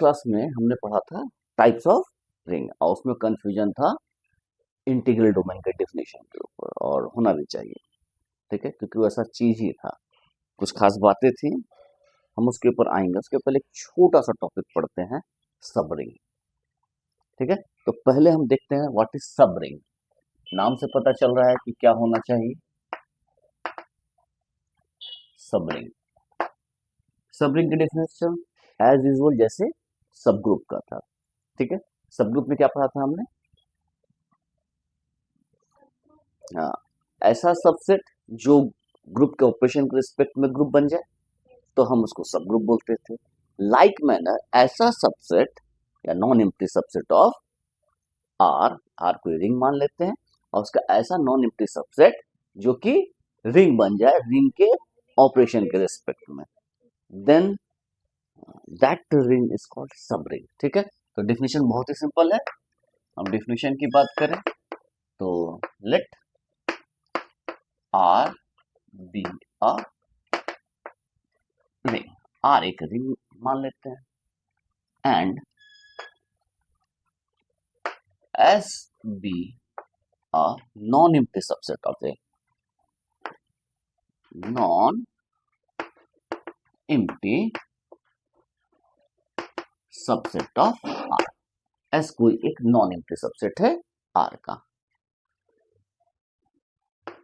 Class में हमने पढ़ा था टाइप्स ऑफ रिंग और उसमें कंफ्यूजन था इंटीग्रल डोमेन के डेफिनेशन के ऊपर, और होना भी चाहिए, ठीक है, क्योंकि वो ऐसा चीज ही था। कुछ खास बातें थी, हम उसके ऊपर आएंगे। उसके पहले एक छोटा सा टॉपिक पढ़ते हैं, सब रिंग। ठीक है, तो पहले हम देखते हैं व्हाट इज सब रिंग। नाम से पता चल रहा है कि क्या होना चाहिए, सब रिंग। सब रिंग की डेफिनेशन एज यूजुअल जैसे सब ग्रुप का था। ठीक है, सब ग्रुप में क्या पढ़ा था हमने? हाँ, ऐसा सबसेट जो ग्रुप के ऑपरेशन के रिस्पेक्ट में ग्रुप बन जाए तो हम उसको सब ग्रुप बोलते थे। लाइक मैनर, ऐसा सबसेट या non empty subset of R, R को रिंग मान लेते हैं, और उसका ऐसा नॉन एम्प्टी सबसेट जो कि रिंग बन जाए रिंग के ऑपरेशन के रिस्पेक्ट में, then that ring is called subring. ठीक है, तो डेफिनेशन बहुत ही सिंपल है। हम डेफिनेशन की बात करें तो let R be a ring, R एक रिंग मान लेते हैं, and S be a non empty subset of a non empty subset of R. S कोई एक नॉन एम्प्टी सबसेट है आर का।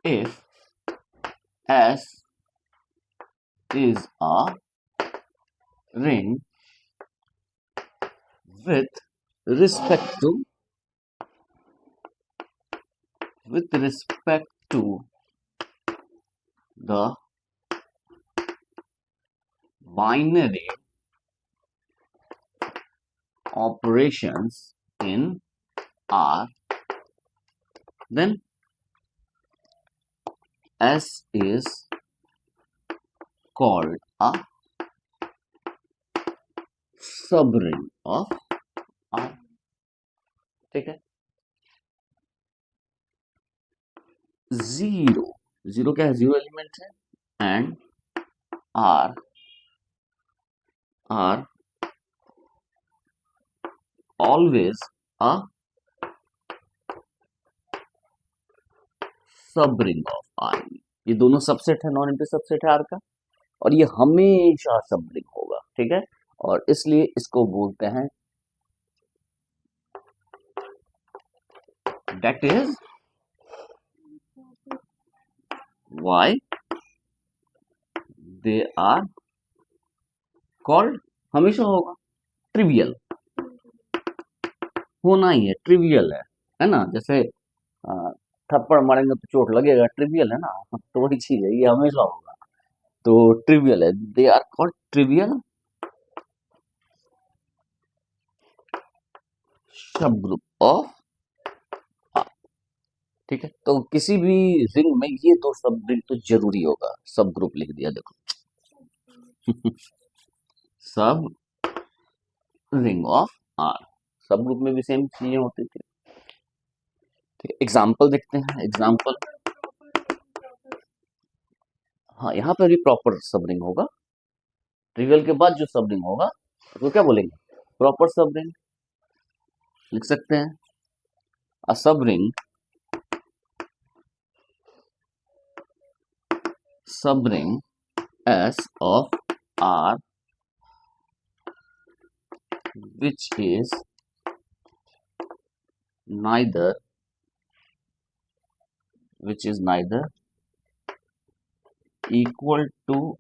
If S is a ring with respect to the binary operations in R, then S is called a subring of R। ठीक है, zero, zero क्या है? Zero element है, and R are always a subring of R। ये दोनों subset है, non empty subset है R का, और ये हमेशा सबरिंग होगा। ठीक है, और इसलिए इसको बोलते हैं, that is why they are called, हमेशा होगा, ट्रिवियल होना ही है, ट्रिवियल है ना। जैसे थप्पड़ मारेंगे तो चोट लगेगा, ट्रिवियल है ना, तो वही चीज है, ये हमेशा होगा, तो ट्रिवियल है। दे आर कॉल्ड ट्रिवियल सब ग्रुप ऑफ आर। ठीक है, तो किसी भी रिंग में ये दो सब रिंग तो जरूरी होगा। सब ग्रुप लिख दिया, देखो सब रिंग ऑफ आर। सब ग्रुप में भी सेम चीजें होती थी। ठीक है, एग्जाम्पल देखते हैं, एग्जाम्पल। हाँ, यहाँ पर भी प्रॉपर सब रिंग होगा। ट्रिवियल के बाद जो सब रिंग होगा उसको क्या बोलेंगे? प्रॉपर सब रिंग। लिख सकते हैं, अ सब रिंग, सब ring S of R which is neither equal to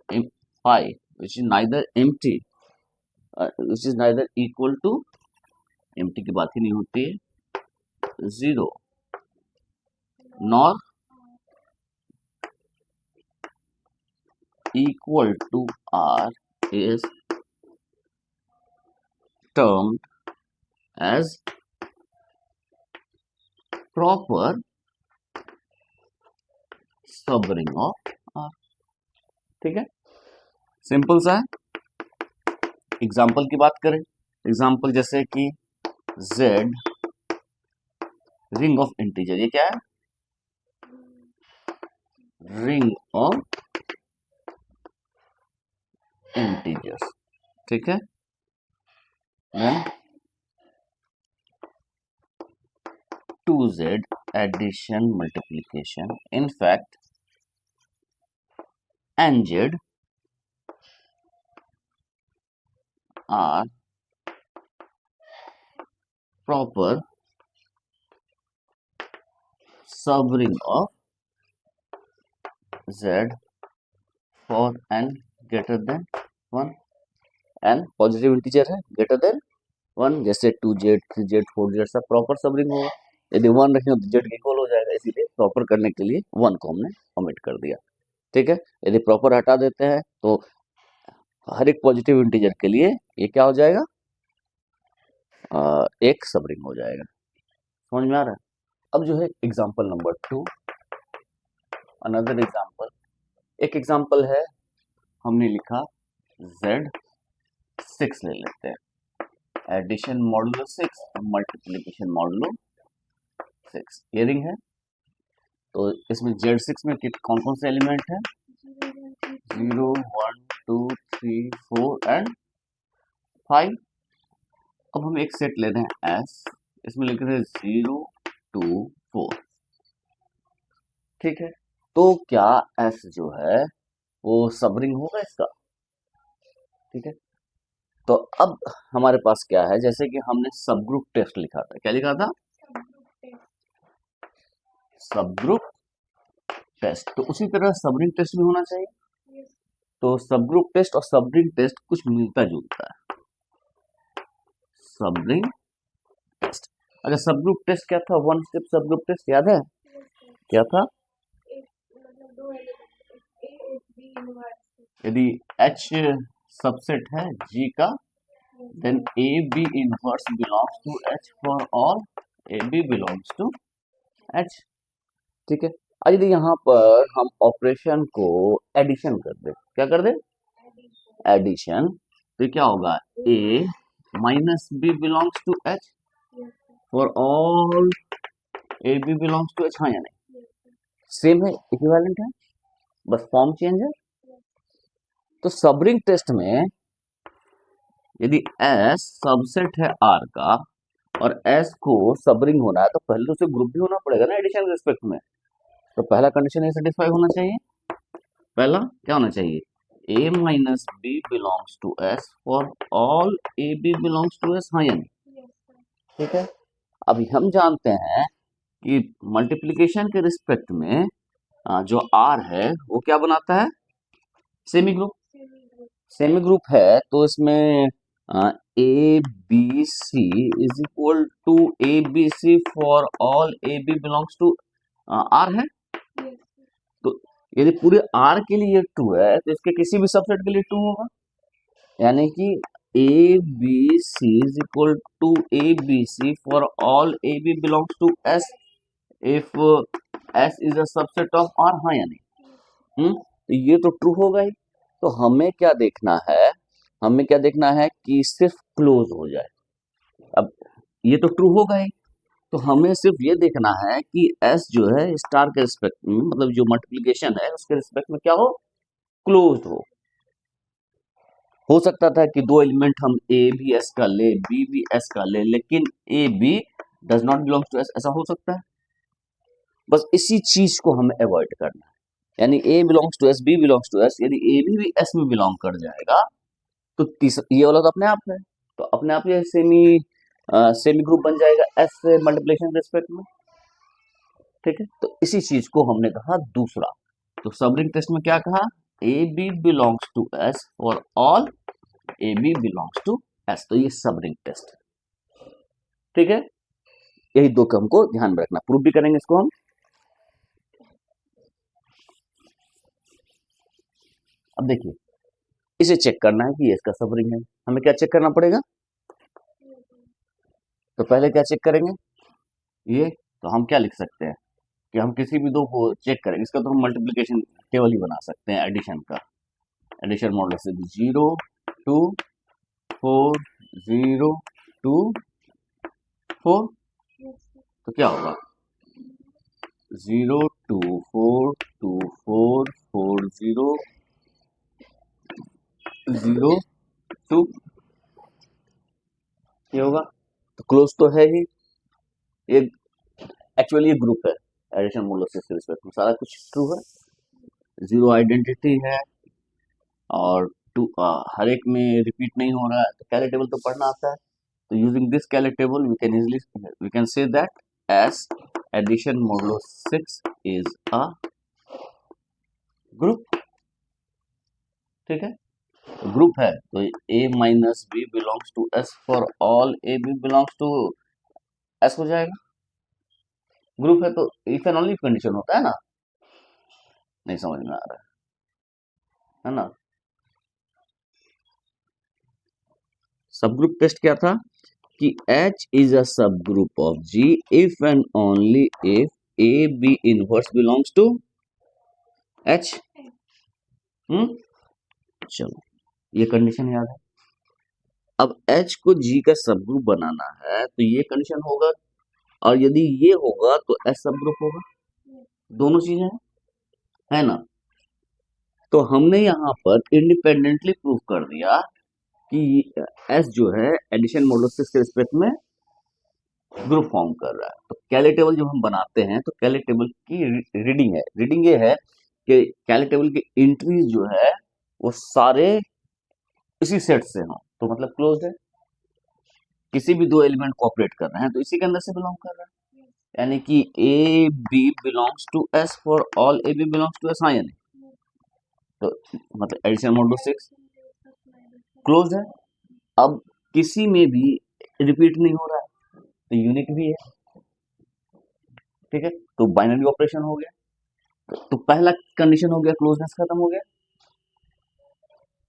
pi, which is neither empty, which is neither equal to, empty की बात ही नहीं होती है, zero nor equal to R is termed as proper subring of R। ठीक है, simple सा है। Example की बात करें, एग्जाम्पल जैसे कि Z रिंग ऑफ इंटीजर, ये क्या है? Ring of integers. ठीक है, then 2z addition multiplication. In fact, and z are proper subring of z for n greater than 1. n positive integer है ग्रेटर देन 1, जैसे 2z 3z 4z सब proper subring होगा। यदि 1 रखें तो z इक्वल हो जाएगा, इसीलिए प्रॉपर करने के लिए 1 को हमने ओमिट कर दिया। ठीक है, यदि प्रॉपर हटा देते हैं तो हर एक पॉजिटिव इंटीजर के लिए ये क्या हो जाएगा, एक सबरिंग हो जाएगा। समझ में आ रहा है? अब जो है एग्जांपल नंबर 2, अनदर एग्जांपल। एक एग्जांपल है, हमने लिखा z6 ले लेते हैं, एडिशन मॉडुलो 6 मल्टीप्लिकेशन मॉडुलो 6 हियरिंग है। तो इसमें z6 में कौन कौन से एलिमेंट है, 0 1 2 3 4 एंड 5। अब हम एक सेट ले रहे हैं S, इसमें लिख रहे हैं 0 2 4। ठीक है, तो क्या S जो है वो सबरिंग होगा इसका? ठीक है, तो अब हमारे पास क्या है, जैसे कि हमने सब ग्रुप टेस्ट लिखा था, क्या लिखा था, सब ग्रुप टेस्ट। तो उसी तरह सबरिंग टेस्ट भी होना चाहिए। तो सब ग्रुप टेस्ट और सबरिंग टेस्ट कुछ मिलता जुलता है। सबरिंग टेस्ट, अच्छा सब ग्रुप टेस्ट क्या था, वन स्टेप सब ग्रुप टेस्ट याद है, क्या था, यदि H सबसेट है G का, then AB inverse belongs to H for all AB belongs to H। ठीक है, अब यदि यहाँ पर हम ऑपरेशन को एडिशन कर दे, क्या कर दे, एडिशन, तो क्या होगा, A minus B belongs to H for all AB belongs to H, हाँ या नहीं, सेम है, इक्विवेलेंट है, बस फॉर्म चेंज है। तो सबरिंग टेस्ट में यदि S सबसेट है R का और S को सबरिंग होना है तो पहले तो उसे ग्रुप भी होना पड़ेगा ना एडिशन रिस्पेक्ट में। तो पहला कंडीशन ये सेटिस्फाई होना चाहिए, पहला क्या होना चाहिए, A minus B belongs to S for all AB belongs to S, हाँ या नहीं। ठीक है, अभी हम जानते हैं कि मल्टीप्लिकेशन के रिस्पेक्ट में जो R है वो क्या बनाता है, सेमी ग्रुप। सेमी ग्रुप है तो इसमें A B C is equal to A B C for all A B belongs to R है। तो यदि पूरे आर के लिए ट्रू है तो इसके किसी भी सबसेट के लिए ट्रू होगा, यानी कि A B C is equal to A B C for all A B belongs to S if S is a subset of R, हाँ या नहीं। तो ये तो ट्रू होगा ही। तो हमें क्या देखना है, हमें क्या देखना है कि सिर्फ क्लोज हो जाए। अब ये तो ट्रू होगा ही, तो हमें सिर्फ ये देखना है कि S जो है स्टार के रिस्पेक्ट में, मतलब जो मल्टीप्लिकेशन है उसके रिस्पेक्ट में क्या हो, क्लोज हो सकता था कि दो एलिमेंट हम A भी S का ले, B भी S का ले, लेकिन A B does not belongs to S, ऐसा हो सकता है। बस इसी चीज को हमें अवॉइड करना है, यानी A belongs to S, B belongs to S, यदि A भी S में बिलोंग कर जाएगा तो ये वाला तो अपने आप है, तो अपने आप ये सेमी ग्रुप बन जाएगा S से मल्टीप्लिकेशन रिस्पेक्ट में। ठीक है, तो इसी चीज को हमने कहा दूसरा। तो सबरिंग टेस्ट में क्या कहा, A B belongs to S for all A B belongs to S, तो ये सबरिंग टेस्ट। ठीक है, यही दो को हमको ध्यान में रखना, प्रूफ भी करेंगे इसको हम। अब देखिए, इसे चेक करना है कि ये इसका सबरिंग है, हमें क्या चेक करना पड़ेगा, तो पहले क्या चेक करेंगे, ये तो हम क्या लिख सकते हैं कि हम किसी भी दो को चेक करेंगे, इसका तो हम मल्टीप्लिकेशन टेबल ही बना सकते हैं एडिशन का, एडिशन मॉडल से 0 2 4 0 2 4, तो क्या होगा 0 2 4 2 4 4 0 0 2। ये होगा, तो क्लोज तो है ही, ये एक्चुअली ये ग्रुप है एडिशन मोडुलस के रिस्पेक्ट में, सारा कुछ ट्रू है, जीरो आइडेंटिटी है, और टू हर एक में रिपीट नहीं हो रहा है, तो कैले टेबल तो पढ़ना आता है। तो using this Cayley table we can say that S addition modulo 6 is a group. ठीक है, तो ग्रुप है तो a minus B belongs to S for all A B belongs to S हो जाएगा। ग्रुप है तो इफ एंड ओनली कंडीशन होता है ना, नहीं समझ में आ रहा है ना। सब ग्रुप टेस्ट क्या था कि H is a subgroup of G if and only if A B inverse belongs to H। चलो ये कंडीशन याद है। अब H को G का सब ग्रुप बनाना है तो ये कंडीशन होगा, और यदि ये होगा तो H सब ग्रुप होगा, दोनों चीजें हैं, है ना। तो हमने यहाँ पर इंडिपेंडेंटली प्रूव कर दिया कि S जो है एडिशन मॉडुलस के रिस्पेक्ट में ग्रुप फॉर्म कर रहा है। तो कैले टेबल जब हम बनाते हैं तो कैले टेबल की रीडिंग ये है कि कैले टेबल की एंट्रीज जो है वो सारे इसी सेट से हों, तो मतलब क्लोज्ड है, किसी भी दो एलिमेंट कोऑपरेट कर रहे हैं तो इसी के अंदर से बिलोंग कर रहा है, यानी कि A B belongs to S for all A B belongs to S. हाँ यानी तो मतलब एडिशन मॉडुलस 6 क्लोज्ड है। अब किसी में भी रिपीट नहीं हो रहा है तो यूनिक भी है। ठीक है, तो बाइनरी ऑपरेशन हो गया, तो पहला कंडीशन हो गया, क्लोजनेस खत्म हो गया।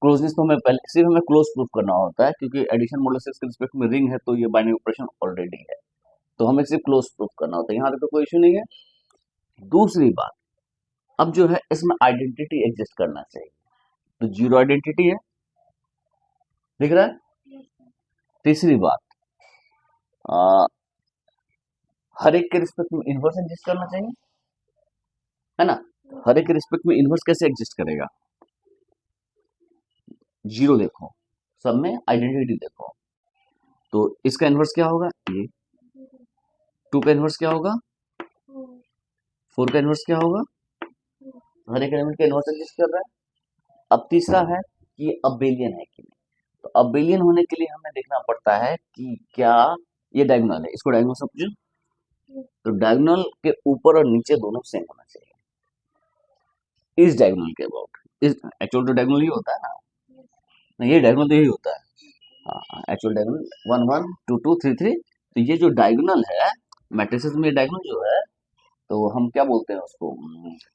क्लोजनेस तो हमें पहले सिर्फ हमें क्लोज प्रूफ करना होता है, क्योंकि एडिशन मॉडुलस के रिस्पेक्ट में रिंग है तो ये बाइनरी ऑपरेशन ऑलरेडी है, तो हमें सिर्फ क्लोज प्रूफ करना होता है, यहाँ तक तो कोई इशू नहीं है। दूसरी बात, अब जो है इसमें आइडेंटिटी एग्जिस्ट करना चाहिए, तो जीरो आइडेंटिटी है, दिख रहा है। तीसरी बात, हर एक के रिस्पेक्ट में इनवर्स एग्जिस्ट करना चाहिए, है ना। हर एक के रिस्पेक्ट में इनवर्स कैसे एग्जिस्ट करेगा, जीरो देखो, सब में आइडेंटिटी देखो, तो इसका इनवर्स क्या होगा, ये 2 का इनवर्स क्या होगा, 4 का इनवर्स क्या होगा, हर एक एलिमेंट का इनवर्स एग्जिस्ट कर रहा है। अब तीसरा है कि अबेलियन है कि नहीं, तो अबेलियन होने के लिए हमें देखना पड़ता है कि क्या ये डायगोनल है, इसको डायगोनल समझो, तो डायगोनल के ऊपर और नीचे दोनों सेम होना चाहिए, इस डायगोनल के अबाउट, इस एक्चुअल तो डायगोनल ही होता है ना, नहीं ये डायगोनल तो यही होता है, हाँ एक्चुअल डायगोनल 1 1 2 2 3 3, तो ये जो डायगोनल है मैट्रिसेस में, डायगोनल जो है तो हम क्या बोलते हैं उसको,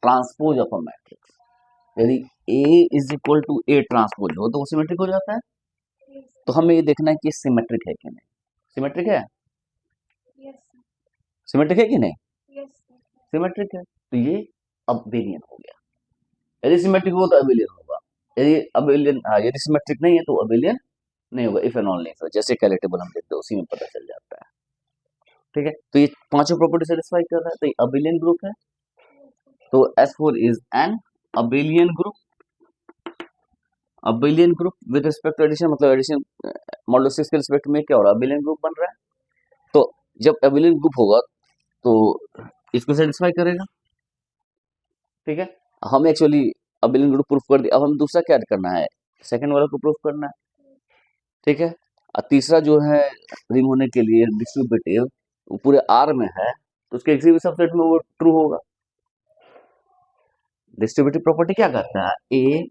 ट्रांसपोज ऑफ अ मैट्रिक्स। यदि A is equal to A transpose हो तो वो सिमेट्रिक हो जाता है, तो हमें ये देखना है कि सिमेट्रिक है कि नहीं, सिमेट्रिक है, सिमेट्रिक है कि नहीं, सिमेट्रिक है, तो ये अबेलियन हो गया। यदि सिमेट्रिक हो तो अबेलियन होगा, यदि अबेलियन यदि सिमेट्रिक नहीं है तो अबेलियन नहीं होगा, इफ एंड ओनली इफ, जैसे कैले टेबल हम देखते हैं उसी में पता चल जाता है। ठीक है, तो ये पांचों प्रॉपर्टी सेटिस्फाई कर रहा है, तो ये अबेलियन ग्रुप है, तो S4 is an abelian group. Abelian group with respect to addition, मतलब एडिशन मॉडुलस 6 के रिस्पेक्ट में क्या हो रहा है, अबेलियन ग्रुप बन रहा है, तो जब अबेलियन ग्रुप होगा तो इसको सेटिस्फाई करेगा। ठीक है, हम एक्चुअली अबेलियन ग्रुप प्रूफ कर दिया, अब हम दूसरा क्या करना है, सेकंड वाला को प्रूफ करना है। ठीक है, और तीसरा जो है रिंग होने के लिए डिस्ट्रीब्यूटिव, वो पूरे R में है तो उसके किसी भी सबसेट में वो ट्रू होगा। डिस्ट्रीब्यूटिव प्रॉपर्टी क्या करता है, A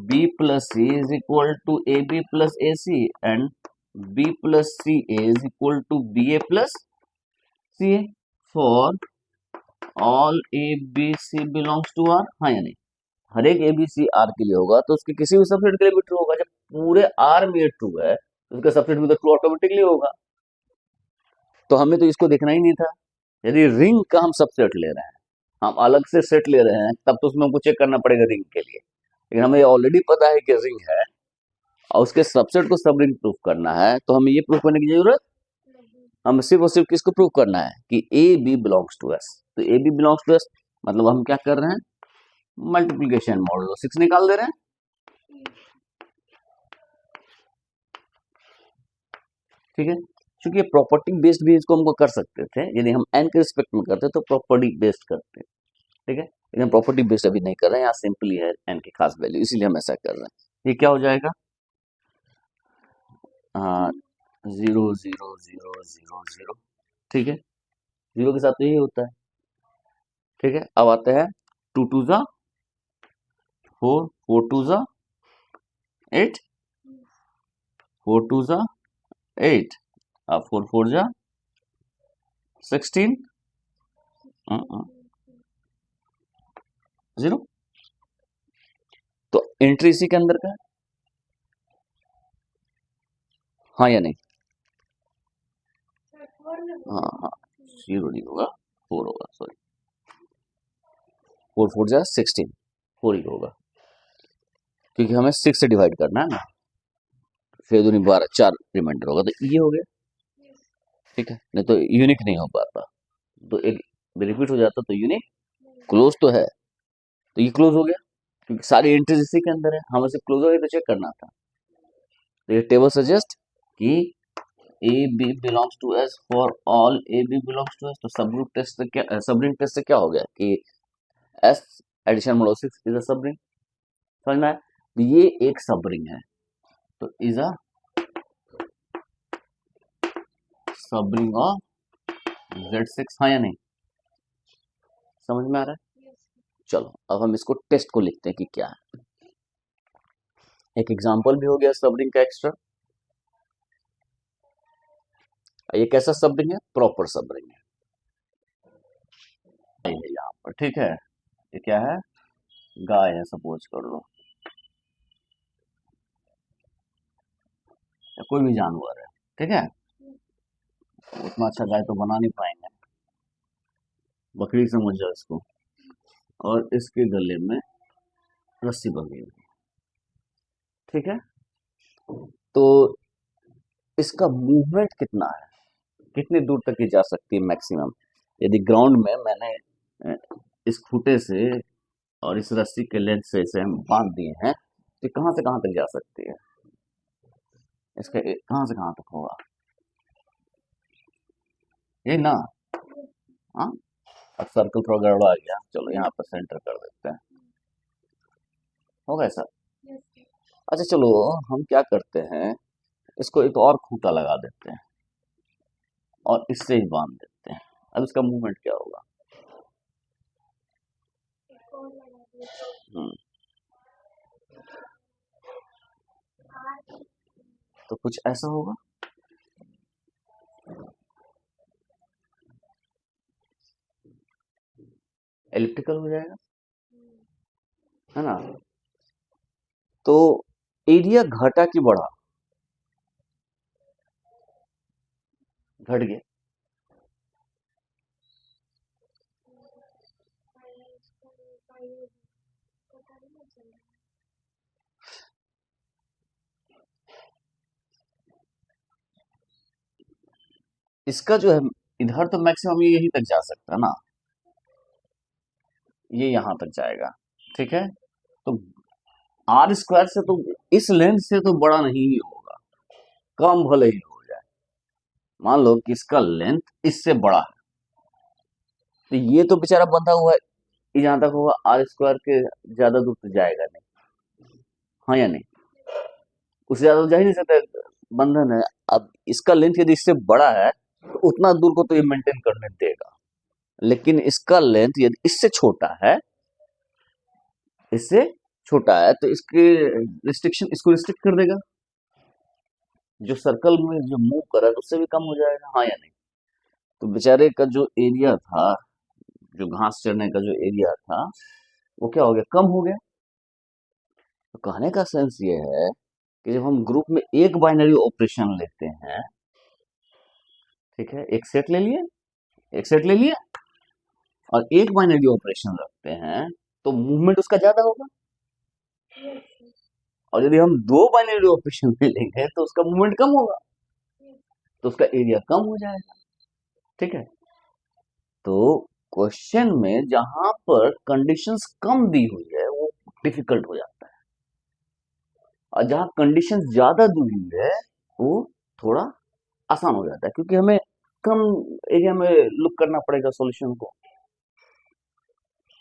B plus C is equal to A B plus A C and B plus C is equal to B A plus C A for all A B C belongs to R. हाँ यानी हर एक ए B C R के लिए होगा तो उसके किसी भी सबसेट के लिए भी ट्रू होगा, जब पूरे आर में ट्रू है तो उसका सबसेट में तो ट्रू ऑटोमेटिकली होगा, तो हमें तो इसको देखना ही नहीं था। यदि रिंग का हम सबसेट ले रहे हैं, हम अलग से सेट ले रहे हैं, तब तो उसमें हमको चेक करना पड़ेगा रिंग के लिए, लेकिन हमें ऑलरेडी पता है कि रिंग है और उसके सबसेट को सब रिंग प्रूफ करना है, तो हमें ये प्रूफ करने की जरूरत, हम सिर्फ और सिर्फ किसको प्रूफ करना है कि A B belongs to S, तो A B belongs to S मतलब हम क्या कर रहे हैं, मल्टीप्लीकेशन मॉडुलो 6 निकाल दे रहे हैं। ठीक है, क्योंकि ये प्रॉपर्टी बेस्ड भी इसको हमको कर सकते थे, यदि हम एन के रिस्पेक्ट में करते तो प्रॉपर्टी बेस्ड करते, ठीक है, लेकिन प्रॉपर्टी बेस्ड अभी नहीं कर रहे हैं, यहाँ सिंपली है एन की खास वैल्यू, इसीलिए हम ऐसा कर रहे हैं। ये क्या हो जाएगा, 0 0 0 0, ठीक है, जीरो के साथ तो यही होता है, ठीक है। अब आते हैं 2 2 जा 4, 4 2 जा 8, 4 2 जा 8, अब 4 4 जा 16, 0, तो एंट्री इसी के अंदर का है, हाँ या नहीं, हाँ हाँ, 0 नहीं होगा, 4 होगा, सॉरी, 4 4 जा 16, 4 ही होगा, क्योंकि हमें 6 से डिवाइड करना है ना, फिर 2 12, 4 रिमाइंडर होगा, तो ये हो गया, ठीक है, नहीं तो यूनिक नहीं हो पाता, तो एक रिपीट हो जाता तो यूनिक क्लोज तो है, तो ये क्लोज हो गया, क्योंकि सारी एंट्रीज इसी के अंदर है, हमें सिर्फ क्लोज हो गया तो चेक करना था, तो ये टेबल सजेस्ट कि A B belongs to S for all A B belongs to S, तो सब ग्रुप टेस्ट से क्या, सब रिंग टेस्ट से क्या हो गया कि S addition mod 6 is a subring, समझ में आया, तो ये एक सब रिंग है, तो इज अ सब रिंग ऑफ Z6, हाँ या नहीं, समझ में आ रहा है। चलो अब हम इसको टेस्ट को लिखते हैं कि क्या है, एक एग्जांपल भी हो गया सब रिंग का एक्स्ट्रा, ये कैसा सब रिंग है, प्रॉपर सब रिंग है, यहाँ पर ठीक है, ये क्या है, गाय है सपोज कर लो, या कोई भी जानवर है, ठीक है, उतना अच्छा गाय तो बना नहीं पाएंगे, बकरी समझ जाओ इसको, और इसके गले में रस्सी बंधी हुई, ठीक है, तो इसका मूवमेंट कितना है, कितनी दूर तक ये जा सकती है मैक्सिमम, यदि ग्राउंड में मैंने इस खूटे से और इस रस्सी के लेंथ से इसे हम बांध दिए हैं, तो कहां से कहां तक जा सकती है, इसका कहां से कहां तक होगा, ये ना, हाँ, अब सर्कल थोड़ा गड़बड़ा गया, चलो यहाँ पर सेंटर कर देते हैं, होगा ऐसा, अच्छा चलो हम क्या करते हैं, इसको एक और खूंटा लगा देते हैं और इससे ही बांध देते हैं, अब इसका मूवमेंट क्या होगा, हम्म, तो कुछ ऐसा होगा, एलिप्टिकल हो जाएगा, है ना, तो एरिया घटा कि बढ़ा, घट गया, इसका जो है इधर तो मैक्सिमम ये यहीं तक जा सकता है ना, ये यहां तक जाएगा, ठीक है, तो आर स्क्वायर से तो इस लेंथ से तो बड़ा नहीं ही होगा, कम भले ही हो जाए, मान लो कि इसका लेंथ इससे बड़ा है, तो ये तो बेचारा बंधा हुआ है, ये जहां तक होगा आर स्क्वायर के ज्यादा दूर तो जाएगा नहीं, हाँ या नहीं, उससे ज्यादा तो जा ही नहीं सकता, बंधन है, अब इसका लेंथ यदि इससे बड़ा है तो उतना दूर को तो ये मेंटेन करने देगा, लेकिन इसका लेंथ यदि इससे छोटा है, इससे छोटा है, तो इसके रिस्ट्रिक्शन इसको रिस्ट्रिक्ट कर देगा, जो सर्कल में जो मूव कर रहा है उससे भी कम हो जाएगा, हाँ या नहीं, तो बेचारे का जो एरिया था, जो घास चरने का जो एरिया था, वो क्या हो गया, कम हो गया, तो कहने का सेंस ये है कि जब हम ग्रुप में एक बाइनरी ऑपरेशन लेते हैं, ठीक है, एक सेट ले लिए, एक सेट ले लिया और एक बाइनरी ऑपरेशन रखते हैं, तो मूवमेंट उसका ज्यादा होगा, और यदि हम दो बाइनरी ऑपरेशन में लेंगे तो उसका मूवमेंट कम होगा, तो उसका एरिया कम हो जाएगा, ठीक है, तो क्वेश्चन में जहां पर कंडीशंस कम दी हुई है वो डिफिकल्ट हो जाता है, और जहां कंडीशंस ज्यादा दी हुई है वो थोड़ा आसान हो जाता है, क्योंकि हमें कम एरिया में लुक करना पड़ेगा सॉल्यूशन को,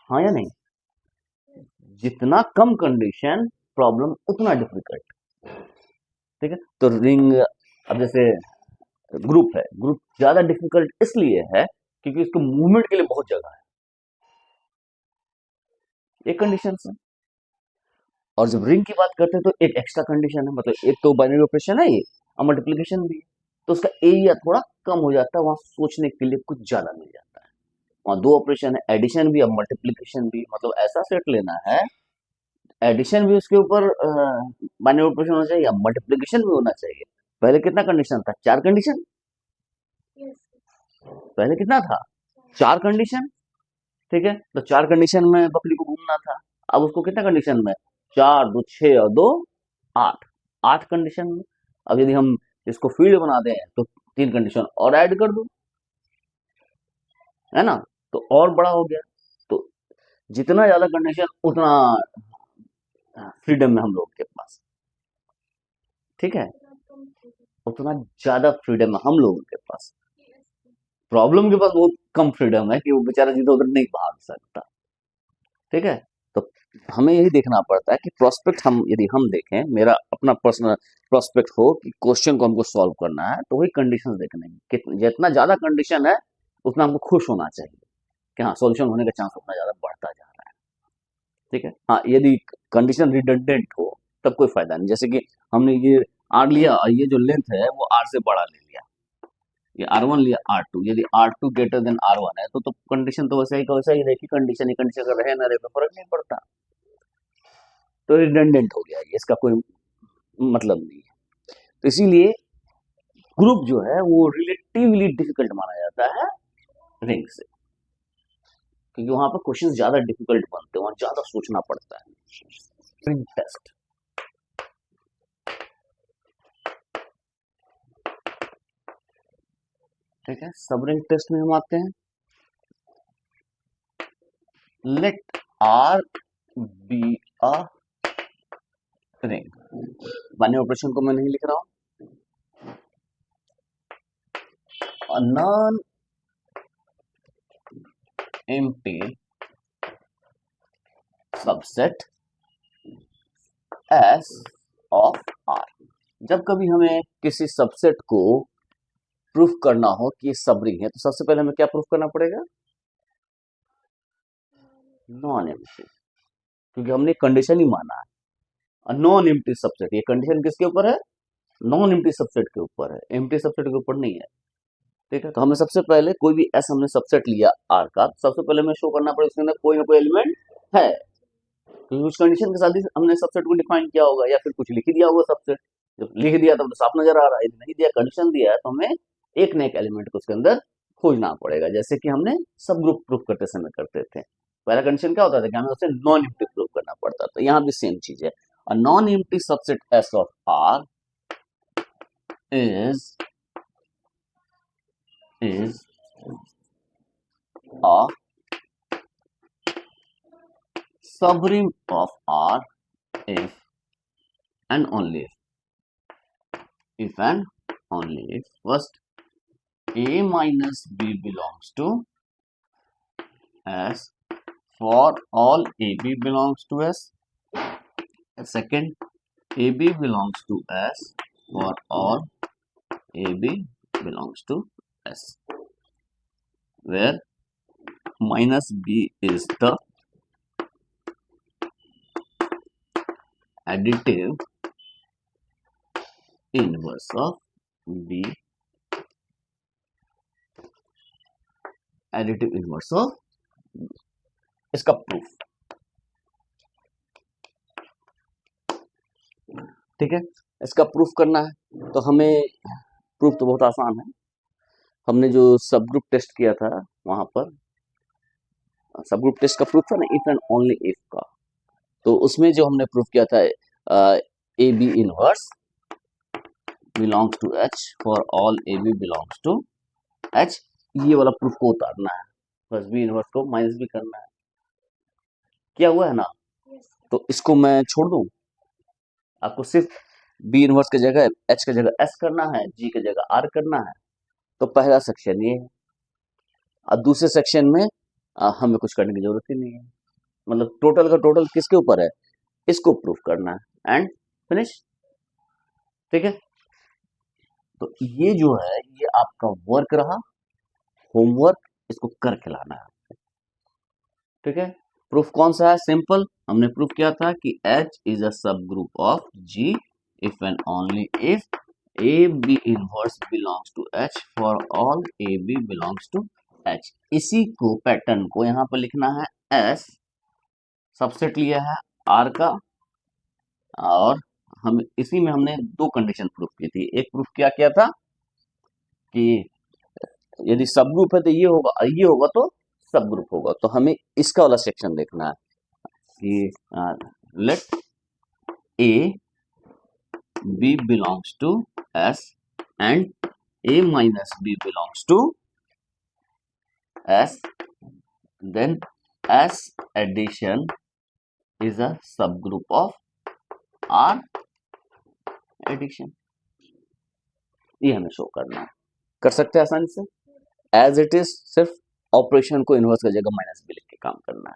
हाँ या नहीं? जितना कम कंडीशन प्रॉब्लम उतना डिफिकल्ट, ठीक है। तो रिंग, अब जैसे ग्रुप है, ग्रुप ज्यादा डिफिकल्ट इसलिए है क्योंकि इसको मूवमेंट के लिए बहुत जगह है, एक कंडीशन से। और जब रिंग की बात करते हैं तो एक एक्स्ट्रा कंडीशन है, मतलब एक तो बाइनरी ऑपरेशन है ये, और मल्टीप्लिकेशन भी है, तो उसका एरिया थोड़ा कम हो जाता है, वहां सोचने के लिए कुछ ज्यादा मिल जाता है। वहां दो ऑपरेशन है, एडिशन भी और मल्टीप्लिकेशन भी, मतलब ऐसा सेट लेना है, एडिशन भी उसके ऊपर बाइनरी ऑपरेशन होना चाहिए, मल्टीप्लिकेशन भी होना चाहिए। पहले कितना कंडीशन था? 4 कंडीशन। पहले कितना था? 4 कंडीशन, ठीक है। तो 4 कंडीशन में बकरी को घूमना था, अब उसको कितना कंडीशन में? 4 2 6 और 2 8, 8 कंडीशन में। अब यदि हम इसको फील्ड बना दें तो 3 कंडीशन और ऐड कर दो, है ना, तो और बड़ा हो गया। तो जितना ज्यादा कंडीशन उतना फ्रीडम है हम लोग के पास, ठीक है, उतना ज्यादा फ्रीडम है हम लोगों के पास। प्रॉब्लम के पास बहुत कम फ्रीडम है कि वो बेचारा जिधर उधर नहीं भाग सकता, ठीक है। तो हमें यही देखना पड़ता है कि प्रोस्पेक्ट हम यदि हम देखें, मेरा अपना पर्सनल प्रोस्पेक्ट हो कि क्वेश्चन को हमको सॉल्व करना है, तो वही कंडीशन देखने हैं, जितना ज्यादा कंडीशन है उतना हमको खुश होना चाहिए कि हाँ सॉल्यूशन होने का चांस उतना ज्यादा बढ़ता जा रहा है, ठीक है। हाँ, यदि कंडीशन रिडंडेंट हो तब कोई फायदा नहीं, जैसे कि हमने ये आर लिया और ये जो लेंथ है वो आर से बड़ा ले लिया, ये R1 लिया R2, यदि R2 ग्रेटर देन R1 है तो कंडीशन तो वैसा ही का वैसा ही रहेगी, कंडीशन ही कंडीशन अगर रहे ना रहे तो फर्क नहीं पड़ता, तो रिडंडेंट हो गया ये, इसका कोई मतलब नहीं है। तो इसीलिए ग्रुप जो है वो रिलेटिवली डिफिकल्ट माना जाता है रिंग से, क्योंकि वहां पर क्वेश्चन ज्यादा डिफिकल्ट बनते हैं, वहां ज्यादा सोचना पड़ता है। रिंग टेस्ट, ठीक है। सब रिंग टेस्ट में हम आते हैं, let R be a ring, binary operation को मैं नहीं लिख रहा हूं, a non-empty subset S of R। जब कभी हमें किसी सबसेट को प्रूफ करना हो कि ये सब रिंग है, तो सबसे पहले हमें क्या प्रूफ करना पड़ेगा? नॉन एम्प्टी, क्योंकि हमने कंडीशन ही माना है नॉन एम्प्टी सबसेट। ये कंडीशन किसके ऊपर है? नॉन एम्प्टी सबसेट के ऊपर है, एम्प्टी सबसेट के ऊपर नहीं है, ठीक है। तो हमें सबसे पहले कोई भी एस हमने सबसेट लिया आर का, सबसे पहले हमें शो करना पड़ेगा उसके अंदर कोई ना कोई एलिमेंट है, क्योंकि उस कंडीशन के साथ ही हमने सबसेट को डिफाइन किया होगा, या फिर कुछ लिख दिया होगा सबसेट। जब लिख दिया तब तो साफ नजर आ रहा है, यदि नहीं दिया कंडीशन दिया है तो हमें एक न एक एलिमेंट को उसके अंदर खोजना पड़ेगा, जैसे कि हमने सब ग्रुप प्रूफ करते समय करते थे। पहला कंडीशन क्या होता था कि हमें उसे नॉन एम्प्टी प्रूफ करना पड़ता था, यहाँ भी सेम चीज है। और non empty subset S of R is a subring of R if and only if and only if first A minus B belongs to S for all AB belongs to S, second AB belongs to S for all AB belongs to S, where minus B is the additive inverse of B, additive inverse of B। इसका proof, ठीक है, इसका proof करना है तो हमें proof तो बहुत आसान है। हमने जो सब ग्रुप टेस्ट किया था वहां पर सब ग्रुप टेस्ट का प्रूफ था ना, इफ एंड ओनली इफ का, तो उसमें जो हमने प्रूफ किया था A B inverse belongs to H for all A B belongs to H, ये वाला प्रूफ को उतारना है, बस बी इनवर्स को माइनस भी करना है। क्या हुआ है ना? तो इसको मैं छोड़ दूं, आपको सिर्फ बी इनवर्स की जगह एच की जगह एस करना है, जी की जगह आर करना है। तो पहला सेक्शन ये है। अब दूसरे सेक्शन में हमें कुछ करने की जरूरत ही नहीं है, मतलब टोटल का टोटल किसके ऊपर है, इसको प्रूफ करना है एंड फिनिश। ठीक है, तो ये जो है ये आपका वर्क रहा, होमवर्क, इसको करके लाना है। ठीक है, प्रूफ कौन सा है, सिंपल, हमने प्रूफ किया था कि H is a subgroup of G if and only if A B inverse belongs to H for all A B belongs to H। इसी को पैटर्न को यहाँ पर लिखना है S, सबसेट लिया है R का, और हम इसी में हमने दो कंडीशन प्रूफ की थी। एक प्रूफ क्या किया था कि यदि सब ग्रुप है तो ये होगा तो सब ग्रुप होगा। तो हमें इसका वाला सेक्शन देखना है कि let A B belongs to S and A minus B belongs to S, then S addition is a subgroup of are addition. ये हमें शो करना है, कर सकते हैं आसानी से, एज इट इज, सिर्फ ऑपरेशन को इनवर्स की जगह माइनस बी लिख के काम करना है।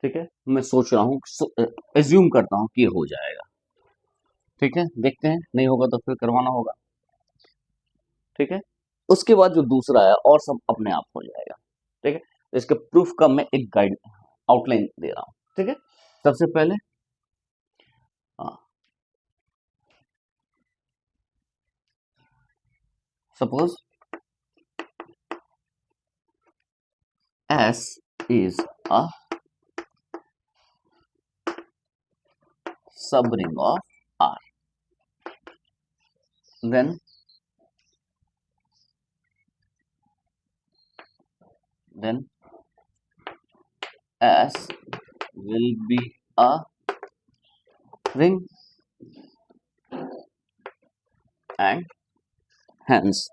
ठीक है, मैं सोच रहा हूँ, एज्यूम करता हूँ कि ये हो जाएगा। ठीक है, देखते हैं, नहीं होगा तो फिर करवाना होगा। ठीक है, उसके बाद जो दूसरा है और सब अपने आप हो जाएगा। ठीक है, तो इसके प्रूफ का मैं एक गाइड आउटलाइन दे रहा हूँ। ठीक है, सबसे पहले suppose S is a subring of R, then S will be a ring, and hence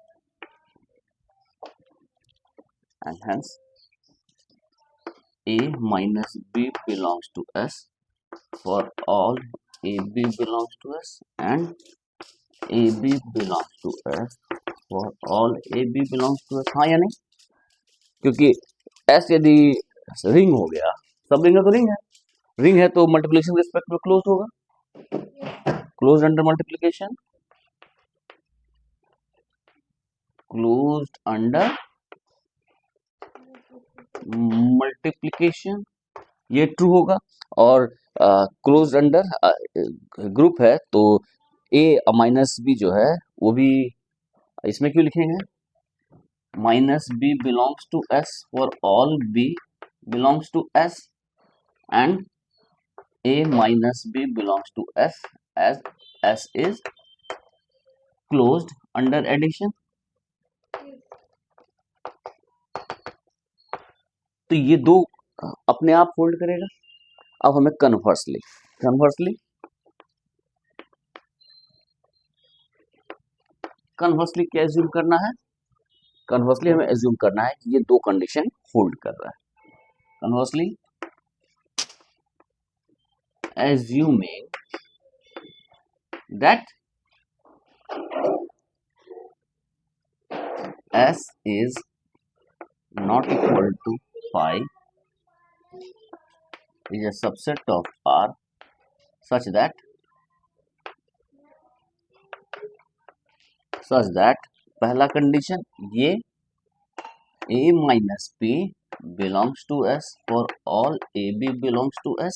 A minus B belongs to S for all AB belongs to S and AB belongs to S for all AB belongs to S। हाँ या नहीं, क्योंकि S यदि ring हो गया, सब ring है तो रिंग है, रिंग है तो मल्टीप्लिकेशन के रिस्पेक्ट में क्लोज होगा, close under multiplication, closed under multiplication, ये ट्रू होगा। और क्लोज अंडर ग्रुप है तो ए माइनस बी जो है वो भी इसमें क्यों लिखेंगे, minus B belongs to S for all B belongs to S and A minus B belongs to S as S is closed under addition. तो ये दो अपने आप होल्ड करेगा। अब हमें कन्वर्सली क्या एज्यूम करना है, कन्वर्सली हमें एज्यूम करना है कि ये दो कंडीशन होल्ड कर रहा है। Conversely assuming that S is not equal to phi is a subset of R such that पहला कंडीशन ये A minus P belongs to S for all AB belongs to S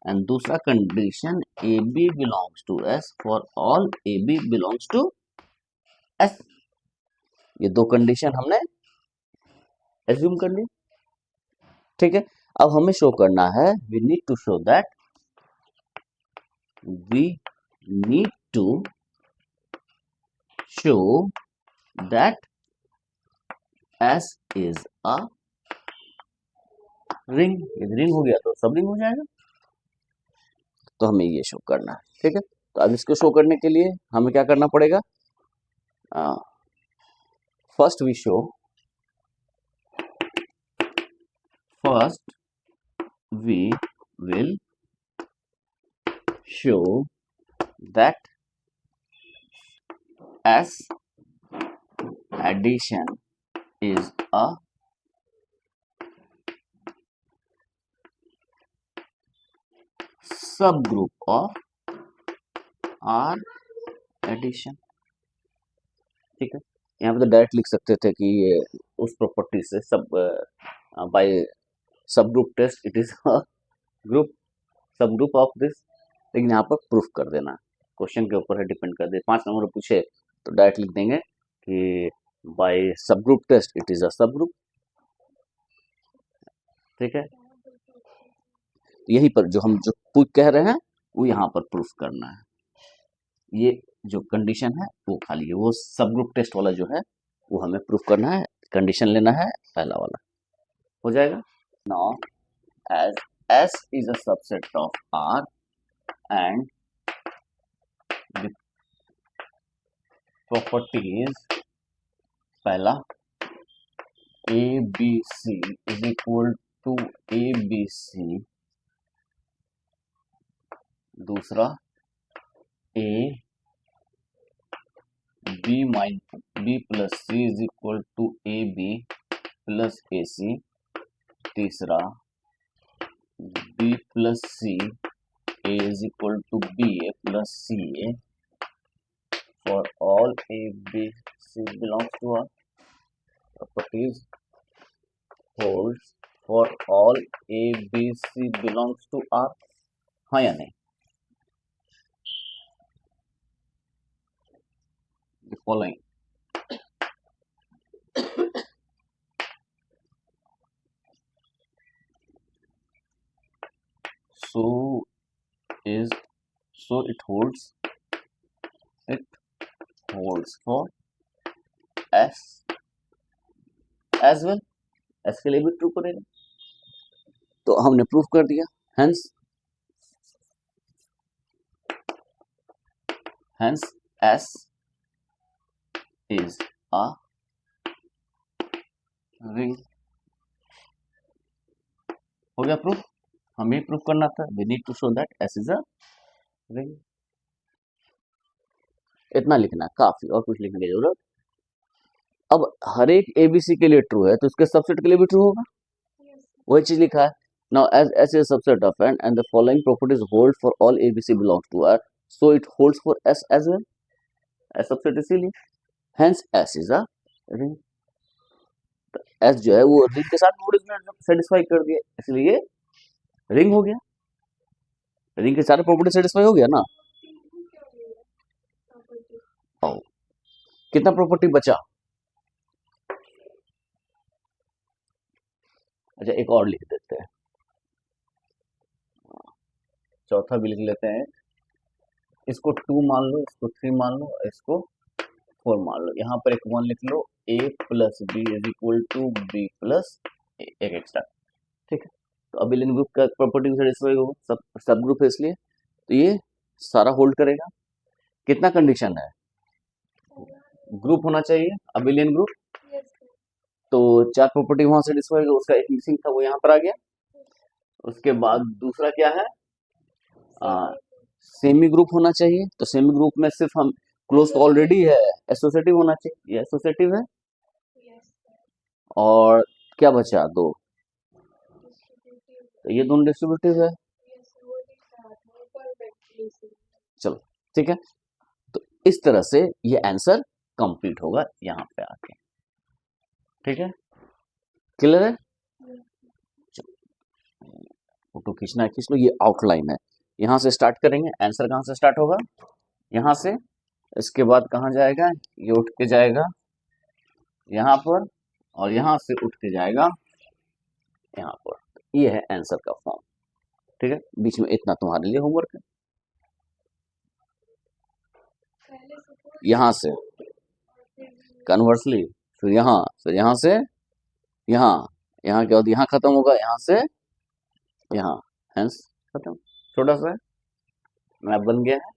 and दूसरा condition AB belongs to S for all AB belongs to S। ये दो condition हमने assume कर ली। ठीक है, अब हमें शो करना है, we need to show that S is a ring. यदि रिंग हो गया तो सब रिंग हो जाएगा, तो हमें ये शो करना है। ठीक है, तो अब इसको शो करने के लिए हमें क्या करना पड़ेगा, first we will show that S addition is a subgroup of R addition। ठीक है, यहाँ पे तो डायरेक्ट लिख सकते थे कि ये उस प्रॉपर्टी से सब by subgroup test it is a group subgroup of this, लेकिन यहाँ पर प्रूफ कर देना, क्वेश्चन के ऊपर है, डिपेंड कर दे। 5 नंबर पूछे तो डायरेक्ट लिख देंगे कि by subgroup test it is a subgroup. ठीक है, यही पर जो हम जो कह रहे हैं वो यहाँ पर प्रूफ करना है। ये जो कंडीशन है वो खाली है, वो सब ग्रुप टेस्ट वाला जो है वो हमें प्रूफ करना है, कंडीशन लेना है पहला वाला, हो जाएगा। Now as S is a subset of R and the properties पहला ABC is equal to ABC, दूसरा A B plus C is equal to AB plus AC, तीसरा B plus C A is equal to BA plus CA for all A B C belongs to R, properties holds for all A B C belongs to R, हाँ या नहीं? The following so it holds for S as well, S के लिए भी true करेगा, तो हमने proof कर दिया। hence S is a ring, हो गया प्रूफ। हमें प्रूफ करना था, we need to show that S is a ring, इतना लिखना काफी, और कुछ लिखने की जरूरत। अब हर एक ABC के लिए ट्रू है तो उसके सबसेट के लिए भी ट्रू होगा, वही चीज लिखा है। Now as S is a subset of N and the following properties hold for all ABC belongs to R, so it holds for S as well, S subset इसीलिए, hence S is a ring। S जो है वो ring के साथ satisfy कर दिया, इसलिए ring हो गया, रिंग के सारे प्रॉपर्टी सेटिस्फाई हो गया ना। ओ, कितना प्रॉपर्टी बचा? अच्छा एक और लिख देते हैं, चौथा भी लिख लेते हैं, इसको 2 मान लो, इसको 3 मान लो, इसको 4 मान लो, यहाँ पर एक 1 लिख लो, A plus B is equal to B plus A, एक एक्स्ट्रा। ठीक है, तो अबिलियन ग्रुप का प्रॉपर्टी सेटिस्फाई होगा, सब ग्रुप है इसलिए, तो ये सारा होल्ड करेगा। कितना कंडीशन है? ग्रुप होना चाहिए अबिलियन ग्रुप, तो 4 प्रॉपर्टी वहां सेटिस्फाई होगा, उसका एक मिसिंग था वो यहाँ पर आ गया। उसके बाद दूसरा क्या है, सेमी ग्रुप होना चाहिए, तो सेमी ग्रुप में सिर्फ हम क्लोज तो ऑलरेडी है, एसोसिएटिव होना चाहिए, ये एसोसिएटिव है। और क्या बचा? 2, तो ये दोनों डिस्ट्रीब्यूटिव है। चलो ठीक है, तो इस तरह से ये आंसर कंप्लीट होगा यहाँ पे आके। ठीक है, क्लियर है? फोटो खींचना है खींच लो, ये आउटलाइन है, यहाँ से स्टार्ट करेंगे। आंसर कहाँ से स्टार्ट होगा? यहाँ से, इसके बाद कहाँ जाएगा? ये उठ के जाएगा यहाँ पर, और यहाँ से उठ के जाएगा यहाँ पर, ये है आंसर का फॉर्म। ठीक है, बीच में इतना तुम्हारे लिए होमवर्क है। यहाँ से कन्वर्सली, फिर यहाँ से यहाँ, यहाँ क्या होता है? यहाँ खत्म होगा, यहाँ से यहाँ, हेंस खत्म। छोटा सा मैप बन गया है।